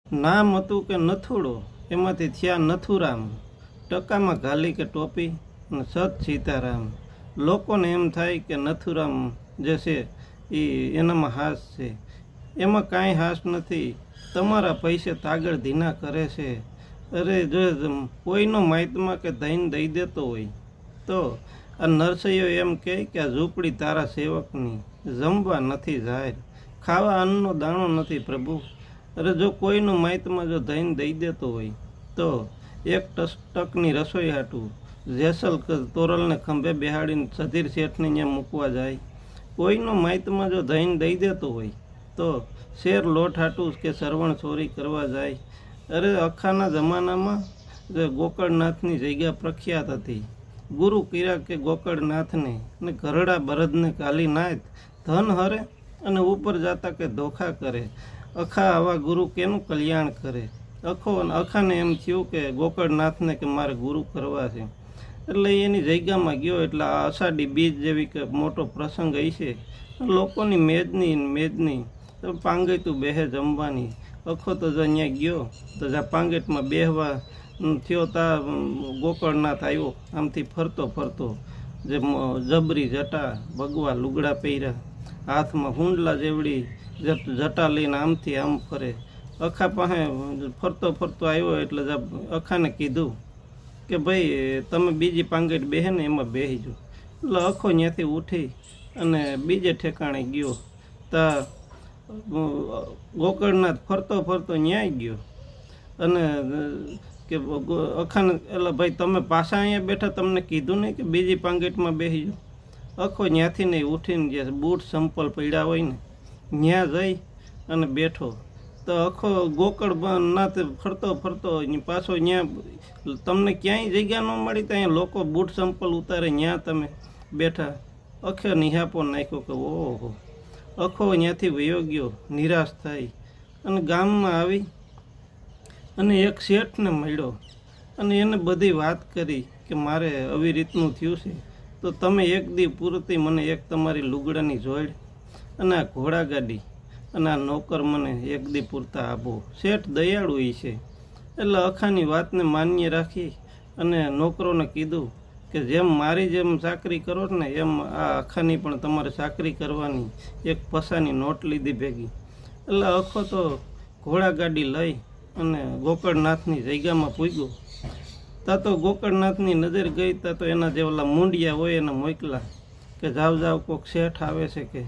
નામ હતું કે નથુડો, એમાંથી થયા નથુરામ, ટકામાં ઘાલી કે ટોપી અને સત સીતારામ. લોકોને એમ થાય કે નથુરામ જે છે એ એનામાં હાસ છે. એમાં કાંઈ હાસ નથી. તમારા પૈસે તાગડ ધીના કરે છે. અરે જો કોઈનો માહિતમાં કે ધઈને દઈ દેતો હોય તો આ નરસૈયો એમ કહે કે આ ઝૂંપડી તારા સેવકની, જમવા નથી જાહેર, ખાવા અન્નનો દાણો નથી પ્રભુ. અરે જો કોઈનું માહિતમાં જો ધઈને દઈ દેતો હોય તો એક ટકની રસોઈ હાટું જેસલ તોરલને ખંભે બેહાડીને સધીર શેઠને ત્યાં મૂકવા જાય. કોઈનો માહિતમાં જો ધઈને દઈ દેતો હોય તો શેર લોટ હાટું કે સરવણ ચોરી કરવા જાય. અરે અખાના જમાનામાં જે ગોકળનાથની જગ્યા પ્રખ્યાત હતી. ગુરુ કિરા કે ગોકળનાથને ને ઘરડા બળદને કાલી નાથ, ધન હરે અને ઉપર જાતા કે ધોખા કરે. અખા આવા ગુરુ કેનું કલ્યાણ કરે. અખાને એમ થયું કે ગોકળનાથને કે મારે ગુરુ કરવા છે. એટલે એની જગ્યામાં ગયો. એટલે આ અષાઢી બીજ જેવી કે મોટો પ્રસંગ હશે. લોકોની મેજની પાંગેતું બેહે જમવાની. અખો તો જો અહીંયા ગયો તો જ્યાં પાંગેટમાં બેહવા થયો તા ગોકળનાથ આવ્યો આમથી ફરતો જે જબરી જટા, ભગવા લુગડા પહેર્યા, હાથમાં હુંડલા જેવડી જટા લઈને આમથી આમ ફરે. અખા પાસે ફરતો આવ્યો. એટલે અખાને કીધું કે ભાઈ તમે બીજી પાંગેટ બેહે ને એમાં બેહીજો. એટલે અખો ત્યાંથી ઉઠી અને બીજે ઠેકાણે ગયો. તા ગોકળનાથ ફરતો ન્યાય ગયો અને કે અખાને એટલે ભાઈ તમે પાછા અહીંયા બેઠા, તમને કીધું નહીં કે બીજી પાંગેટમાં બેસીજો. અખો ત્યાંથી નહીં ઉઠીને જે બૂટ સંપલ પડ્યા હોય ને ત્યાં જઈ અને બેઠો. તો અખો ગોકળનાથ ફરતો પાછો ત્યાં તમને ક્યાંય જગ્યા ન મળી તો અહીંયા લોકો બૂટ સંપલ ઉતારે ત્યાં તમે બેઠા. અખે નિહાપો નાખ્યો કે ઓહો. અખો ત્યાંથી વયો ગયો નિરાશ થઈ અને ગામમાં આવી અને એક શેઠને મળ્યો અને એને બધી વાત કરી કે મારે આવી રીતનું થયું છે, તો તમે એક દી પૂરતી મને એક તમારી લુગડાની જોડ અને આ ઘોડાગાડી અને આ નોકર મને એક દી પૂરતા આપો. શેઠ દયાળુ છે. એટલે અખાની વાતને માન્ય રાખી અને નોકરોને કીધું કે જેમ મારી જેમ ચાકરી કરો ને એમ આ અખાની પણ તમારે ચાકરી કરવાની. એક પસાની નોટ લીધી ભેગી. એટલે અખો તો ઘોડાગાડી લઈ અને ગોકળનાથની જગ્યામાં પૂગ્યો. તા તો ગોકળનાથની નજર ગઈ. તા તો એના જે ઓલા મૂંડિયા હોય એને મોકલા કે જાવ કોઈક શેઠ આવે છે કે.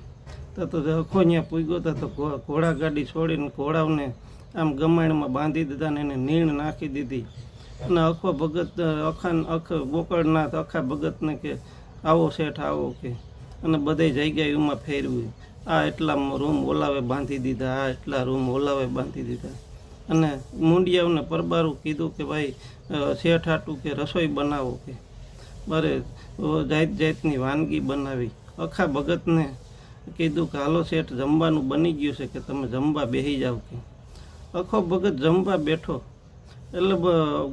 તા તો અખો ત્યાં પૂગ્યો. તા તો ઘોડાગાડી છોડીને ઘોડાઓને આમ ગમાણમાં બાંધી દીધા ને એને નીણ નાખી દીધી. અને અખો ભગત ગોકળનાથ આખા ભગતને કે આવો શેઠ આવો કે. અને બધી જગ્યાએ એમાં ફેરવી. આ એટલા રૂમ ઓલાવે બાંધી દીધા, આ એટલા રૂમ ઓલાવે બાંધી દીધા. અને મૂંડિયાઓને પરબારું કીધું કે ભાઈ શેઠ હાટું કે રસોઈ બનાવો કે. મારે જાતની વાનગી બનાવી. આખા ભગતને કીધું કે હાલો શેઠ જમવાનું બની ગયું છે કે તમે જમવા બેસી જાઓ કે. આખો ભગત જમવા બેઠો. એટલે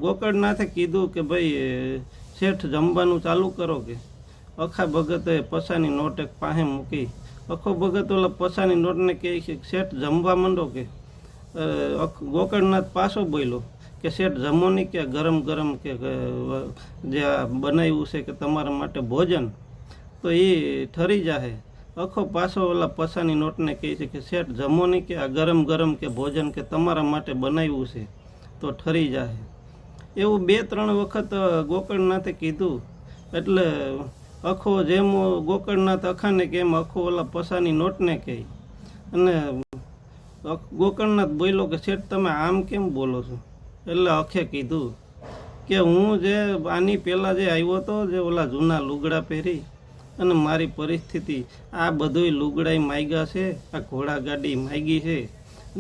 ગોકળનાથે કીધું કે ભાઈ શેઠ જમવાનું ચાલુ કરો કે. આખા ભગતે પસાની નોટ એક પાસે મૂકી. આખો ભગત ઓલા પસાની નોટને કહે છે શેઠ જમવા માંડો કે. ગોકળનાથ પાછો બોલ્યો કે શેઠ જમો નહીં કે ગરમ કે જે બનાવ્યું છે કે તમારા માટે ભોજન તો એ ઠરી જાય. આખો પાછો ઓલા પસાની નોટને કહે છે કે શેઠ જમો નહીં કે આ ગરમ કે ભોજન કે તમારા માટે બનાવ્યું છે તો ઠરી જાય. એવું 2-3 વખત ગોકળનાથે કીધું. એટલે અખો જેમ ગોકળનાથ અખાને કે એમ અખો ઓલા પસાની નોટને કહે. અને ગોકળનાથ બોલ્યો કે શેઠ તમે આમ કેમ બોલો છો. એટલે અખે કીધું કે હું જે આની પહેલાં જે આવ્યો હતો જે ઓલા જૂના લુગડા પહેરી અને મારી પરિસ્થિતિ આ બધુંય લુગડાઈ માગ્યા છે, આ ઘોડાગાડી માગી છે,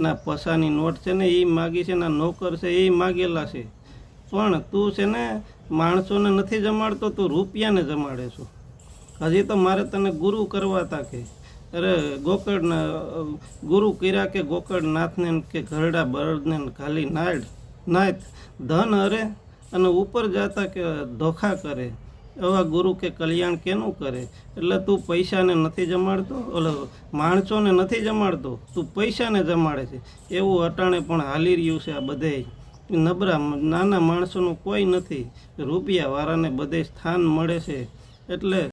ના પસાની નોટ છે ને એ માગી છે, ના નોકર છે એ માગેલા છે. પણ તું છે ને માણસોને નથી જમાડતો, તું રૂપિયાને જમાડે છો. હજી તો મારે તને ગુરુ કરવા હતા કે. અરે ગુરુ કર્યા કે ગોકળનાથને કે ઘરડા બળદને ખાલી નાથ, ધન હરે અને ઉપર જાતા કે ધોખા કરે. એવા ગુરુ કે કલ્યાણ કેનું કરે? એટલે તું પૈસાને નથી જમાડતો, ઓલો માણસોને નથી જમાડતો, તું પૈસાને જમાડે છે. એવું અટાણે પણ હાલી રહ્યું છે. આ બધે નબળા નાના માણસોનું કોઈ નથી, રૂપિયાવાળાને બધે સ્થાન મળે છે. એટલે